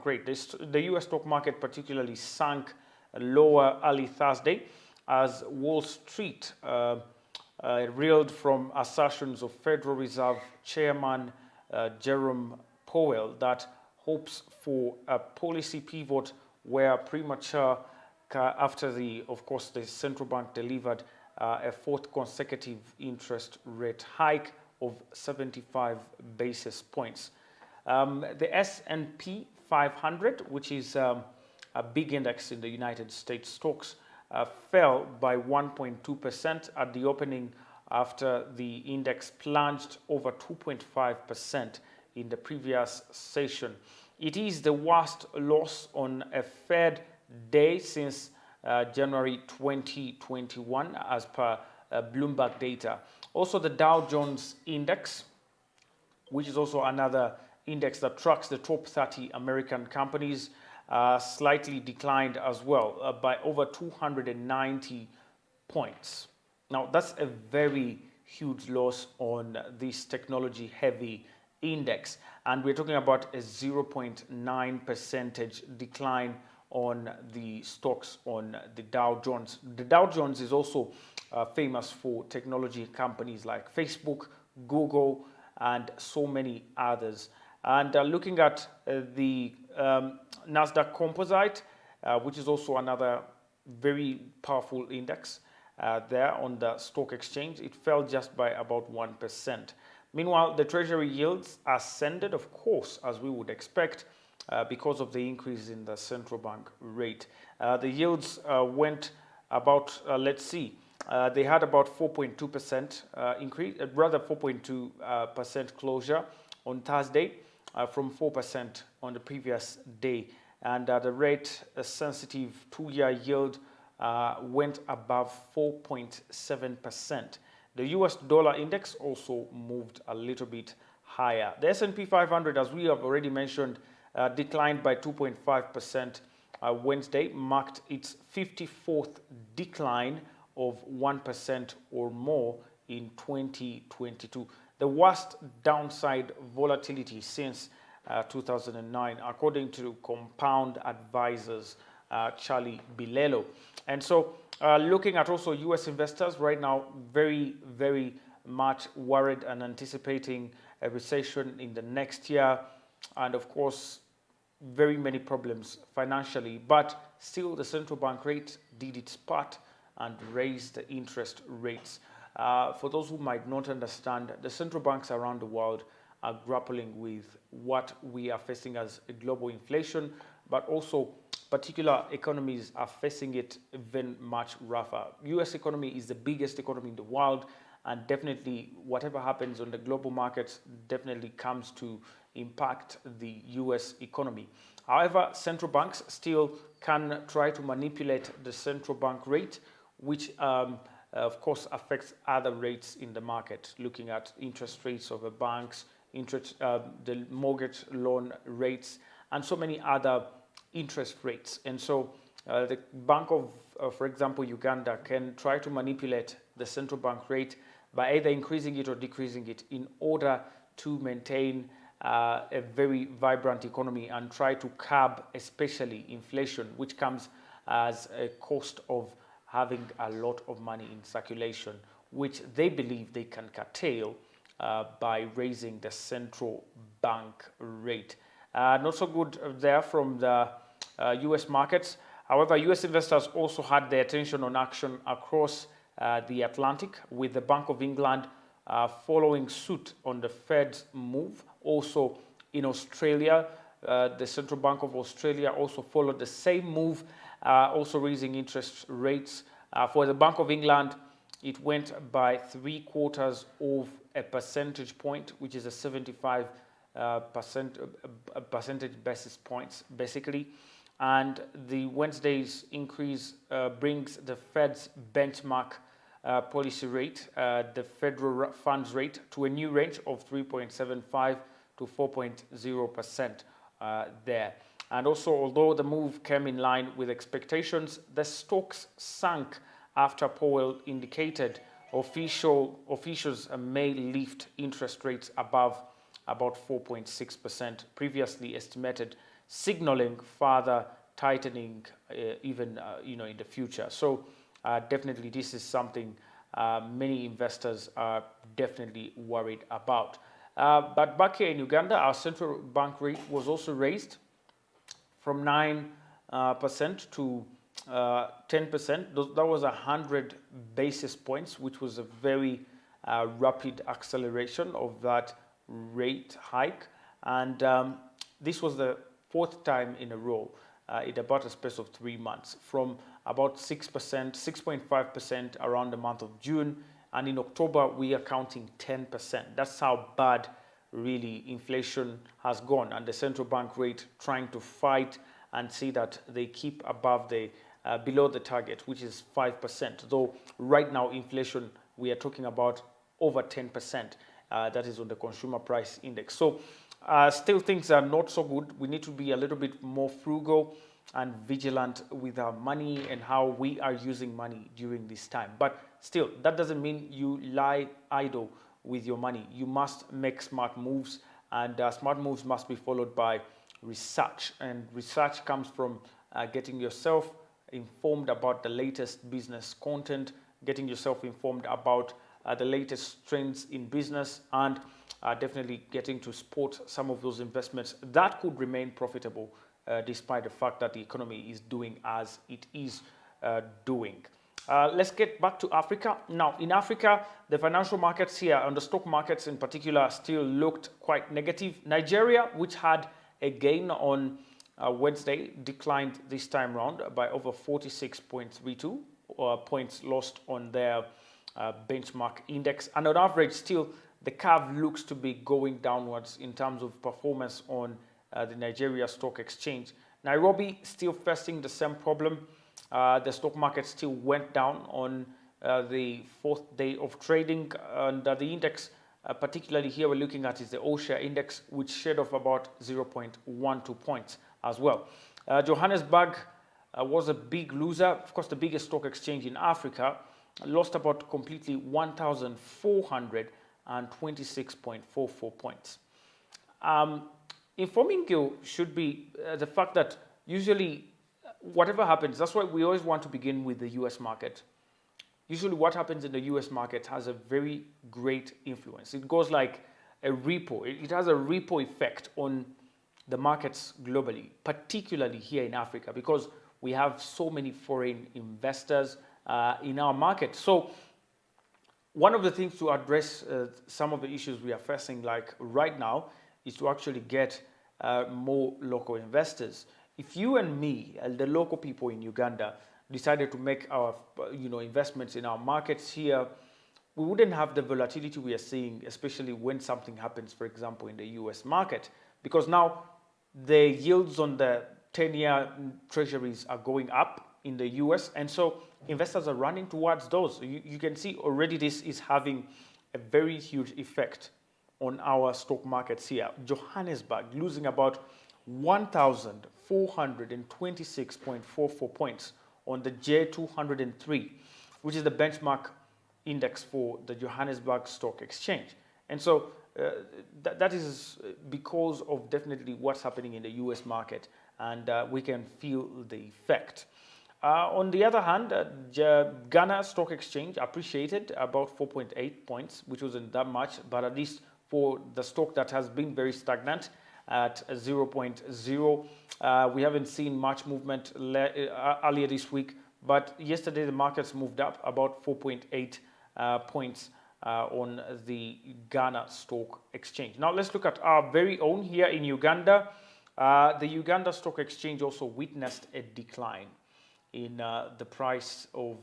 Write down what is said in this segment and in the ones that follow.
rate. The US stock market particularly sank lower early Thursday as Wall Street reeled from assertions of Federal Reserve Chairman Jerome Powell that hopes for a policy pivot were premature after of course, the central bank delivered a fourth consecutive interest rate hike of 75 basis points. The S&P 500, which is a big index in the United States stocks, fell by 1.2% at the opening after the index plunged over 2.5% in the previous session. It is the worst loss on a Fed day since January 2021 as per Bloomberg data. Also, the Dow Jones Index, which is also another index that tracks the top 30 American companies, slightly declined as well by over 290 points. Now, that's a very huge loss on this technology-heavy index, and we're talking about a 0.9% decline on the stocks on the Dow Jones. The Dow Jones is also famous for technology companies like Facebook, Google, and so many others. And looking at the Nasdaq Composite, which is also another very powerful index there on the stock exchange, it fell just by about 1%. Meanwhile, the Treasury yields ascended, of course, as we would expect, because of the increase in the central bank rate. The yields went about, they had about 4.2% increase, rather 4.2% closure on Thursday from 4% on the previous day. And the rate-sensitive two-year yield went above 4.7%. The US dollar index also moved a little bit higher. The S&P 500, as we have already mentioned, declined by 2.5% Wednesday, marked its 54th decline of 1% or more in 2022. The worst downside volatility since 2009, according to Compound Advisors Charlie Bilello. And so looking at also US investors right now, very, very much worried and anticipating a recession in the next year. And of course, very many problems financially, but still the central bank rate did its part and raised the interest rates. For those who might not understand, the central banks around the world are grappling with what we are facing as a global inflation, but also particular economies are facing it even much rougher. US economy is the biggest economy in the world, and definitely whatever happens on the global markets definitely comes to impact the US economy. However, central banks still can try to manipulate the central bank rate, which of course affects other rates in the market, looking at interest rates of the banks, the mortgage loan rates, and so many other interest rates. And so the Bank of, for example, Uganda can try to manipulate the central bank rate by either increasing it or decreasing it in order to maintain a very vibrant economy and try to curb especially inflation, which comes as a cost of having a lot of money in circulation, which they believe they can curtail by raising the central bank rate. Not so good there from the US markets. However, US investors also had their attention on action across the Atlantic, with the Bank of England following suit on the Fed's move. Also in Australia, the Central Bank of Australia also followed the same move, also raising interest rates. For the Bank of England, it went by 0.75 percentage point, which is a 75 percentage basis points, basically. And the Wednesday's increase brings the Fed's benchmark policy rate, the federal funds rate, to a new range of 3.75 to 4.0% there. And also, although the move came in line with expectations, the stocks sank after Powell indicated officials may lift interest rates above about 4.6%, previously estimated signaling further tightening even in the future. So definitely this is something many investors are definitely worried about. But back here in Uganda, our central bank rate was also raised from 9% to 10%. That was 100 basis points, which was a very rapid acceleration of that rate hike. And this was the fourth time in a row in about a space of 3 months, from about 6%, 6.5% around the month of June. And in October, we are counting 10%. That's how bad really inflation has gone, and the central bank rate trying to fight and see that they keep above the below the target, which is 5%. Though right now inflation, we are talking about over 10%. That is on the consumer price index. So still things are not so good. We need to be a little bit more frugal and vigilant with our money and how we are using money during this time. But still, that doesn't mean you lie idle with your money. You must make smart moves, and smart moves must be followed by research. And research comes from getting yourself informed about the latest business content, getting yourself informed about the latest trends in business, and definitely getting to support some of those investments that could remain profitable despite the fact that the economy is doing as it is doing. Let's get back to Africa. Now, in Africa, the financial markets here, and the stock markets in particular, still looked quite negative. Nigeria, which had a gain on Wednesday, declined this time round by over 46.32 points lost on their benchmark index. And on average, still, the curve looks to be going downwards in terms of performance on the Nigeria Stock Exchange. Nairobi still facing the same problem. The stock market still went down on the fourth day of trading, and the index, particularly here we're looking at, is the all-share index, which shed off about 0.12 points as well. Johannesburg was a big loser. Of course, the biggest stock exchange in Africa lost about completely 1,426.44 points. Informing you should be the fact that usually whatever happens, that's why we always want to begin with the US market. Usually what happens in the US market has a very great influence. It goes like a ripple. It has a ripple effect on the markets globally, particularly here in Africa, because we have so many foreign investors in our market. So one of the things to address some of the issues we are facing like right now is to actually get more local investors. If you and me, the local people in Uganda, decided to make our investments in our markets here, we wouldn't have the volatility we are seeing, especially when something happens, for example, in the US market, because now the yields on the 10-year treasuries are going up in the US, and so investors are running towards those. You can see already this is having a very huge effect on our stock markets here. Johannesburg losing about 1,426.44 points on the J203, which is the benchmark index for the Johannesburg Stock Exchange. And so that is because of definitely what's happening in the US market, and we can feel the effect. On the other hand, Ghana Stock Exchange appreciated about 4.8 points, which wasn't that much, but at least for the stock that has been very stagnant at 0.0. We haven't seen much movement earlier this week, but yesterday the markets moved up about 4.8 points on the Ghana Stock Exchange. Now let's look at our very own here in Uganda. The Uganda Stock Exchange also witnessed a decline in the price of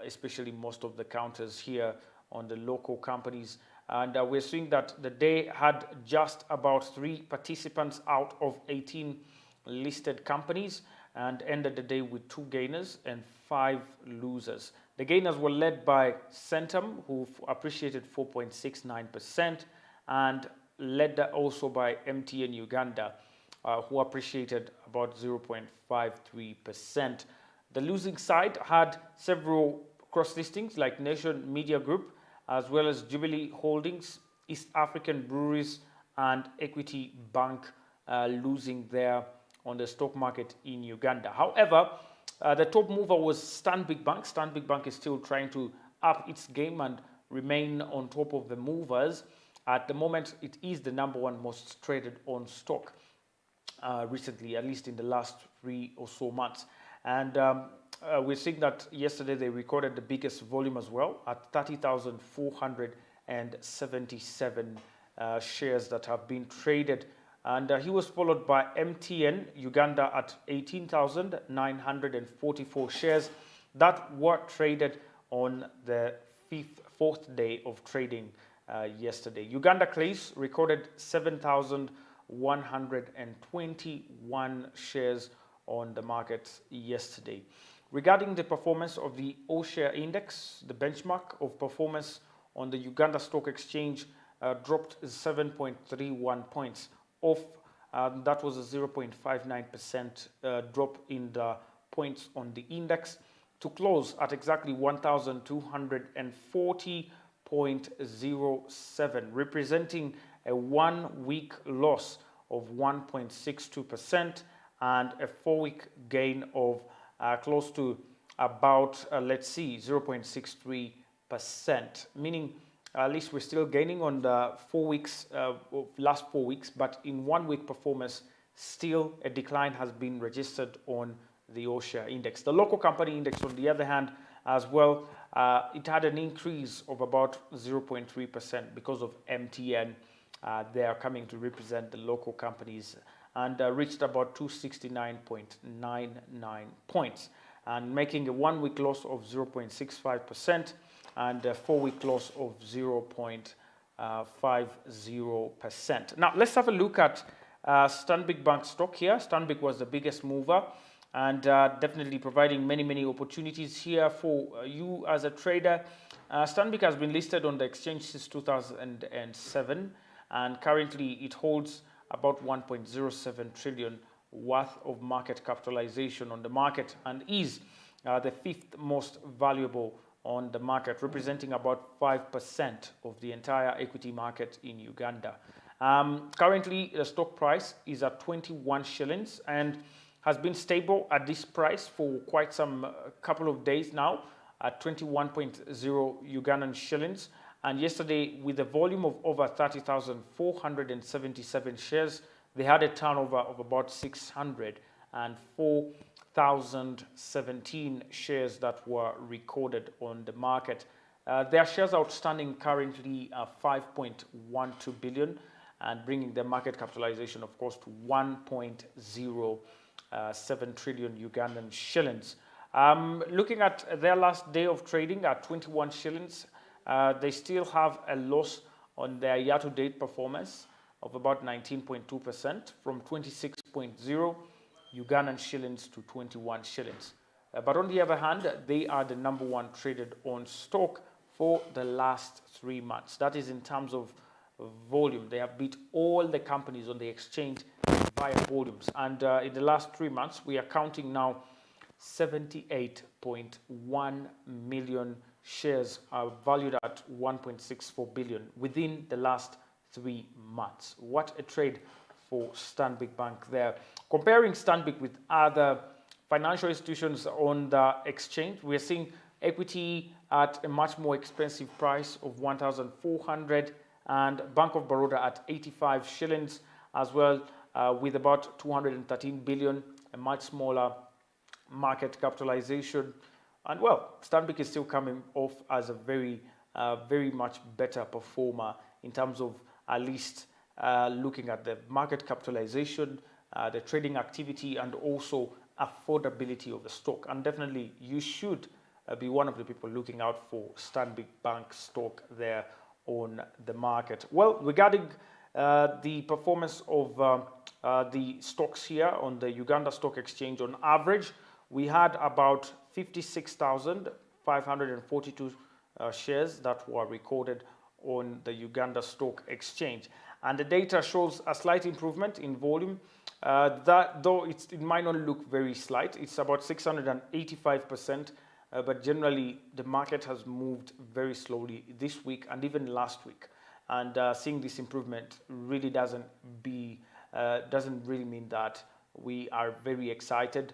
especially most of the counters here on the local companies. And we're seeing that the day had just about 3 participants out of 18 listed companies, and ended the day with 2 gainers and 5 losers. The gainers were led by Centum, who appreciated 4.69%, and led also by MTN Uganda, who appreciated about 0.53%. The losing side had several cross listings like Nation Media Group, as well as Jubilee Holdings, East African Breweries, and Equity Bank losing there on the stock market in Uganda. However, the top mover was Stanbic Bank. Stanbic Bank is still trying to up its game and remain on top of the movers. At the moment, it is the number one most traded on stock recently, at least in the last 3 or so months. And we're seeing that yesterday they recorded the biggest volume as well at 30,477 shares that have been traded. And he was followed by MTN Uganda at 18,944 shares that were traded on the fourth day of trading yesterday. Uganda Clays recorded 7,121 shares on the market yesterday. Regarding the performance of the all-share index, the benchmark of performance on the Uganda Stock Exchange dropped 7.31 points off. That was a 0.59% drop in the points on the index to close at exactly 1,240.07, representing a 1-week loss of 1.62% and a 4-week gain of close to about, 0.63%, meaning at least we're still gaining on the 4 weeks, last 4 weeks, but in 1 week performance, still a decline has been registered on the all-share index. The local company index, on the other hand, as well, it had an increase of about 0.3% because of MTN. They are coming to represent the local companies and reached about 269.99 points and making a 1 week loss of 0.65% and a 4 week loss of 0.50%. Now, let's have a look at Stanbic Bank stock here. Stanbic was the biggest mover and definitely providing many opportunities here for you as a trader. Stanbic has been listed on the exchange since 2007 and currently it holds about 1.07 trillion worth of market capitalization on the market and is the 5th most valuable on the market, representing about 5% of the entire equity market in Uganda. Currently, the stock price is at 21 shillings and has been stable at this price for quite some couple of days now at 21.0 Ugandan shillings. And yesterday, with a volume of over 30,477 shares, they had a turnover of about 604,017 shares that were recorded on the market. Their shares outstanding currently are 5.12 billion and bringing their market capitalization, of course, to 1.07 trillion Ugandan shillings. Looking at their last day of trading at 21 shillings, they still have a loss on their year-to-date performance of about 19.2% from 26.0 Ugandan shillings to 21 shillings. But on the other hand, they are the number one traded on stock for the last 3 months. That is in terms of volume. They have beat all the companies on the exchange via volumes. And in the last 3 months, we are counting now 78.1 million shares are valued at 1.64 billion within the last 3 months. What a trade for Stanbic Bank there. Comparing Stanbic with other financial institutions on the exchange, we are seeing equity at a much more expensive price of 1,400 and Bank of Baroda at 85 shillings as well, with about 213 billion, a much smaller market capitalization. And well, Stanbic is still coming off as a very much better performer in terms of at least looking at the market capitalization, the trading activity, and also affordability of the stock. And definitely you should be one of the people looking out for Stanbic Bank stock there on the market. Well, regarding the performance of the stocks here on the Uganda Stock Exchange, on average, we had about 56,542 shares that were recorded on the Uganda Stock Exchange. And the data shows a slight improvement in volume, that though it might not look very slight, it's about 685%, but generally the market has moved very slowly this week and even last week. And seeing this improvement really doesn't doesn't really mean that we are very excited,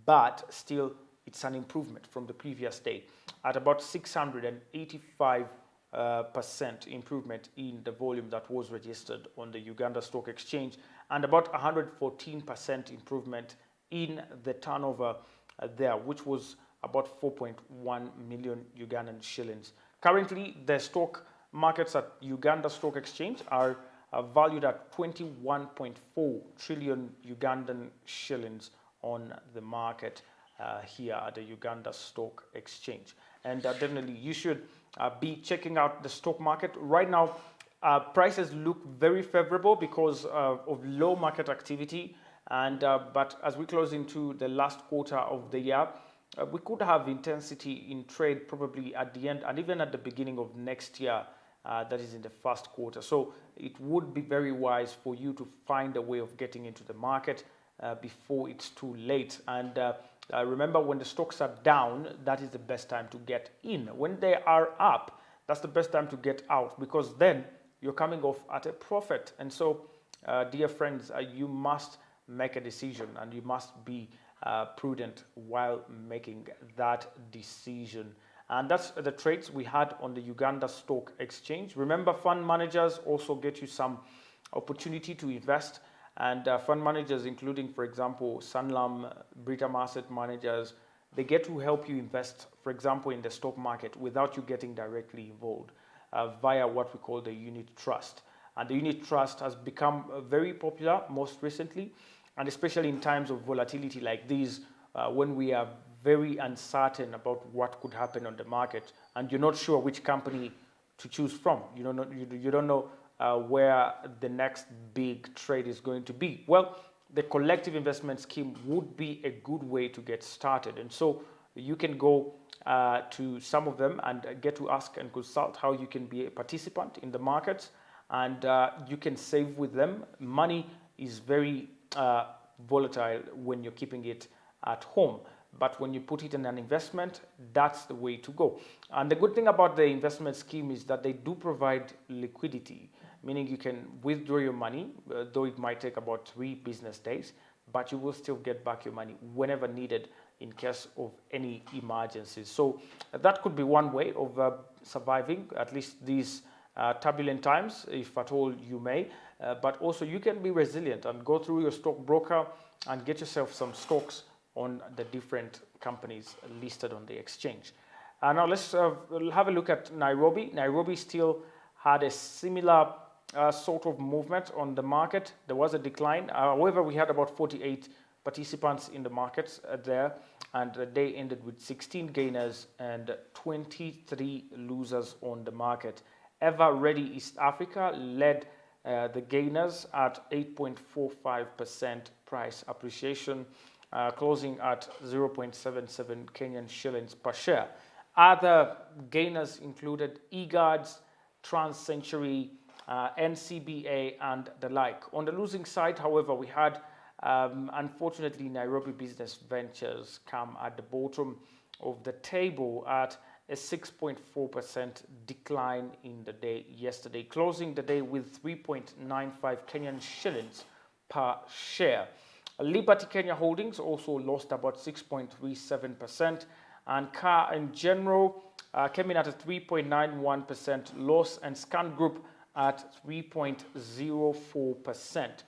but still it's an improvement from the previous day at about 685% improvement in the volume that was registered on the Uganda Stock Exchange, and about 114% improvement in the turnover there, which was about 4.1 million Ugandan shillings. Currently, the stock markets at Uganda Stock Exchange are valued at 21.4 trillion Ugandan shillings on the market here at the Uganda Stock Exchange. And definitely you should be checking out the stock market. Right now, prices look very favorable because of low market activity. And but as we close into the last quarter of the year, we could have intensity in trade probably at the end and even at the beginning of next year, that is in the first quarter. So it would be very wise for you to find a way of getting into the market before it's too late. And remember, when the stocks are down, that is the best time to get in. When they are up, that's the best time to get out, because then you're coming off at a profit. And so, dear friends, you must make a decision, and you must be prudent while making that decision. And that's the trades we had on the Uganda Stock Exchange. Remember, fund managers also get you some opportunity to invest. And fund managers, including, for example, Sanlam, Britam Asset Managers, they get to help you invest, for example, in the stock market without you getting directly involved via what we call the unit trust. And the unit trust has become very popular most recently, and especially in times of volatility like these, when we are very uncertain about what could happen on the market, and you're not sure which company to choose from. You don't know where the next big trade is going to be. Well, the collective investment scheme would be a good way to get started. And so you can go to some of them and get to ask and consult how you can be a participant in the markets, and you can save with them. Money is very volatile when you're keeping it at home. But when you put it in an investment, that's the way to go. And the good thing about the investment scheme is that they do provide liquidity, meaning you can withdraw your money, though it might take about 3 business days, but you will still get back your money whenever needed in case of any emergencies. So that could be one way of surviving at least these turbulent times, if at all you may. But also you can be resilient and go through your stockbroker and get yourself some stocks on the different companies listed on the exchange. Now let's have a look at Nairobi. Nairobi still had a similar sort of movement on the market. There was a decline. However, we had about 48 participants in the markets there, and the day ended with 16 gainers and 23 losers on the market. Ever Ready East Africa led the gainers at 8.45% price appreciation, closing at 0.77 Kenyan shillings per share. Other gainers included eGuards, TransCentury, NCBA, and the like. On the losing side, however, we had, unfortunately, Nairobi Business Ventures come at the bottom of the table at a 6.4% decline in the day yesterday, closing the day with 3.95 Kenyan shillings per share. Liberty Kenya Holdings also lost about 6.37%, and Car and General came in at a 3.91% loss, and Scan Group at 3.04%.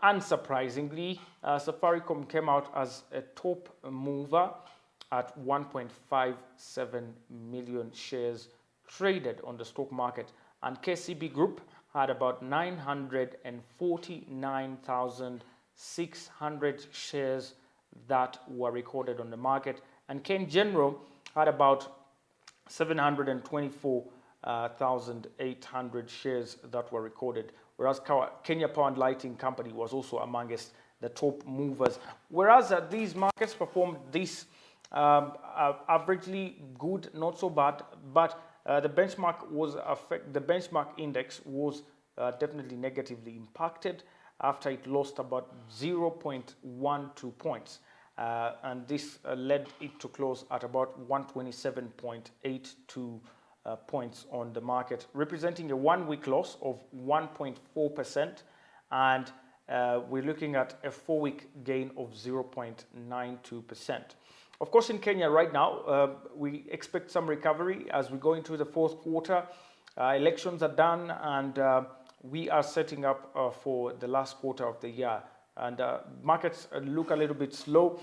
Unsurprisingly, Safaricom came out as a top mover at 1.57 million shares traded on the stock market, and KCB Group had about 949,600 shares that were recorded on the market, and Ken General had about 724,800 shares that were recorded, whereas Kenya Power and Lighting Company was also amongst the top movers. Whereas these markets performed this averagely good, not so bad, but the benchmark index was definitely negatively impacted after it lost about 0.12 points, and this led it to close at about 127.82 points on the market, representing a 1-week loss of 1.4%. and we're looking at a 4-week gain of 0.92%. Of course, in Kenya right now, we expect some recovery as we go into the fourth quarter. Elections are done, and we are setting up for the last quarter of the year. And markets look a little bit slow,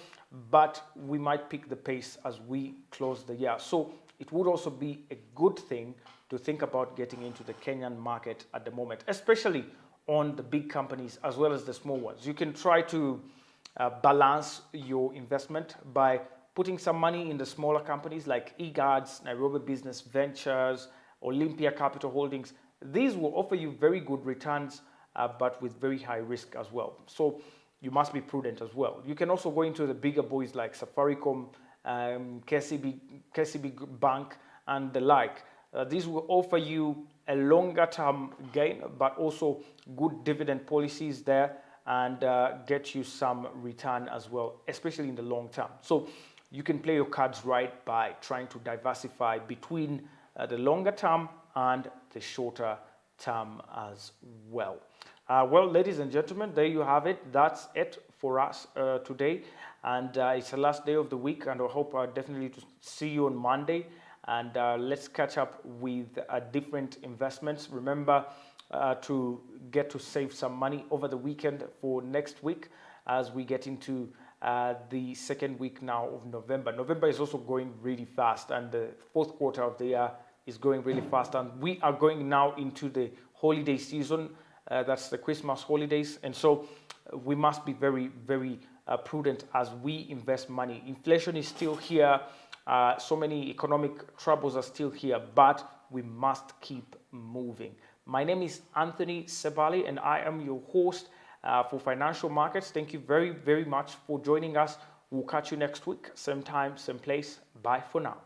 but we might pick the pace as we close the year. So it would also be a good thing to think about getting into the Kenyan market at the moment, especially on the big companies as well as the small ones. You can try to balance your investment by putting some money in the smaller companies like eGuards, Nairobi Business Ventures, Olympia Capital Holdings. These will offer you very good returns, but with very high risk as well. So you must be prudent as well. You can also go into the bigger boys like Safaricom, KCB Bank, and the like. These will offer you a longer term gain, but also good dividend policies there, and get you some return as well, especially in the long term. So you can play your cards right by trying to diversify between the longer term and the shorter term as well. Well, ladies and gentlemen, there you have it. That's it for us today. And it's the last day of the week, and I hope definitely to see you on Monday. And let's catch up with different investments. Remember to get to save some money over the weekend for next week as we get into the second week now of November. November is also going really fast, and the fourth quarter of the year is going really fast. And we are going now into the holiday season. That's the Christmas holidays. And so we must be very, very prudent as we invest money. Inflation is still here. So many economic troubles are still here, but we must keep moving. My name is Anthony Sebali, and I am your host for Financial Markets. Thank you very, very much for joining us. We'll catch you next week, same time, same place. Bye for now.